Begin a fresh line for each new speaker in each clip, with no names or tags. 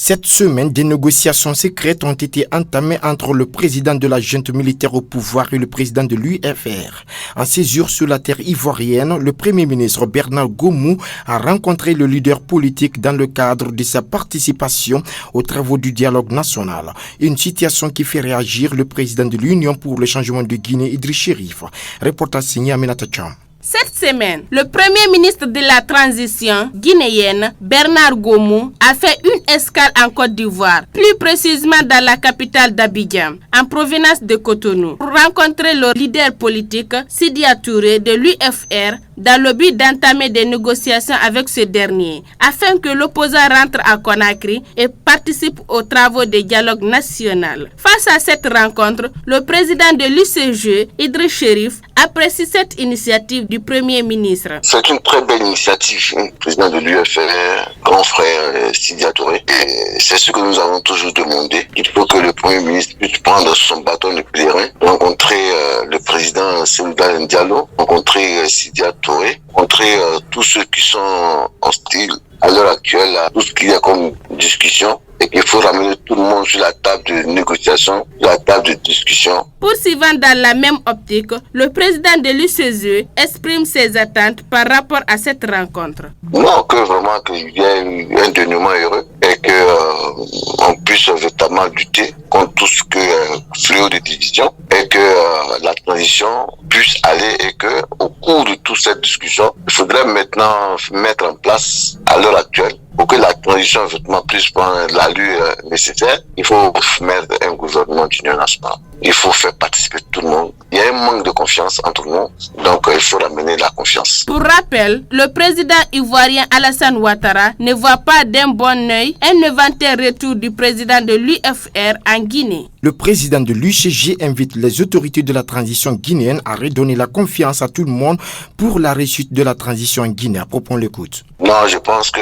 Cette semaine, des négociations secrètes ont été entamées entre le président de la junte militaire au pouvoir et le président de l'UFR. En séjour sur la terre ivoirienne, le premier ministre Bernard Goumou a rencontré le leader politique dans le cadre de sa participation aux travaux du dialogue national. Une situation qui fait réagir le président de l'Union pour le changement de Guinée, Idriss Chérif. Reportage signé Aminata Cham.
Cette semaine, le premier ministre de la transition guinéenne, Bernard Goumou, a fait une escale en Côte d'Ivoire, plus précisément dans la capitale d'Abidjan, en provenance de Cotonou, pour rencontrer le leader politique Sidya Touré de l'UFR dans le but d'entamer des négociations avec ce dernier, afin que l'opposant rentre à Conakry et participe aux travaux du dialogue national. Face à cette rencontre, le président de l'UCG, Idriss Chérif, apprécie cette initiative du Premier ministre.
C'est une très belle initiative, président de l'UFR, grand frère Sidya Touré. Et c'est ce que nous avons toujours demandé. Il faut que le Premier ministre puisse prendre son bâton de pèlerin, rencontrer le président Souleymane Diallo, rencontrer Sidya Touré, rencontrer tous ceux qui sont hostiles à l'heure actuelle à tout ce qu'il y a comme discussion. Et qu'il faut ramener tout le monde sur la table de négociation, sur la table de discussion.
Poursuivant dans la même optique, le président de l'UCG exprime ses attentes par rapport à cette rencontre.
Non, que vraiment qu'il y ait un dénouement heureux et qu'on puisse véritablement lutter contre tout ce que fléau de division et que la transition puisse aller et que au cours de toute cette discussion, il faudrait maintenant mettre en place à l'heure actuelle pour que la transition effectivement puisse prendre l'allure nécessaire, il faut mettre un gouvernement d'union nationale. Il faut faire participer tout le monde. Il y a un manque de confiance entre nous, donc il faut ramener la confiance.
Pour rappel, le président ivoirien Alassane Ouattara ne voit pas d'un bon œil un éventuel retour du président de l'UFR en Guinée.
Le président de l'UCG invite les autorités de la transition guinéenne à redonner la confiance à tout le monde pour la réussite de la transition en Guinée. À propos, on l'écoute.
Non, je pense que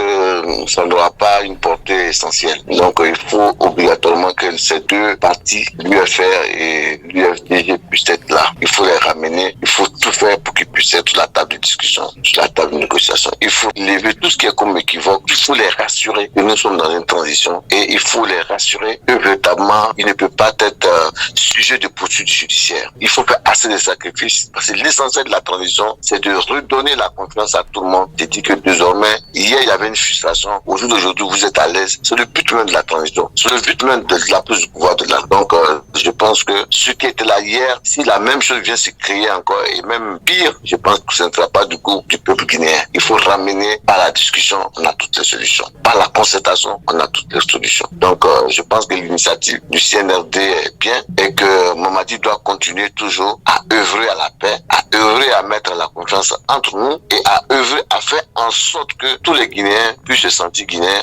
ça n'aura pas une portée essentielle. Donc il faut obligatoirement que ces deux partis, l'UFR et l'UFDG, puissent être là. Il faut les ramener, il faut tout faire pour qu'ils puissent être sur la table de discussion, sur la table de négociation. Il faut lever tout ce qui est comme équivoque, il faut les rassurer que nous sommes dans une transition et il faut les rassurer que véritablement il ne peut pas être sujet de poursuite judiciaire. Il faut faire assez de sacrifices parce que l'essentiel de la transition, c'est de redonner la confiance à tout le monde. J'ai dit que désormais, hier il y avait une frustration. Au jour d'aujourd'hui, vous êtes à l'aise. C'est le but même de la transition. C'est le but même de la prise du pouvoir de l'Inde. Donc, je pense que ceux qui étaient là hier, si la même chose vient se créer encore, et même pire, je pense que ce ne sera pas du coup du peuple guinéen. Il faut ramener par la discussion, on a toutes les solutions. Par la concertation, on a toutes les solutions. Donc, je pense que l'initiative du CNRD est bien et que Mamadi doit continuer toujours à œuvrer à la paix, à œuvrer à mettre la confiance entre nous et à œuvrer à faire en sorte que tous les Guinéens puissent se sentir Guinéens.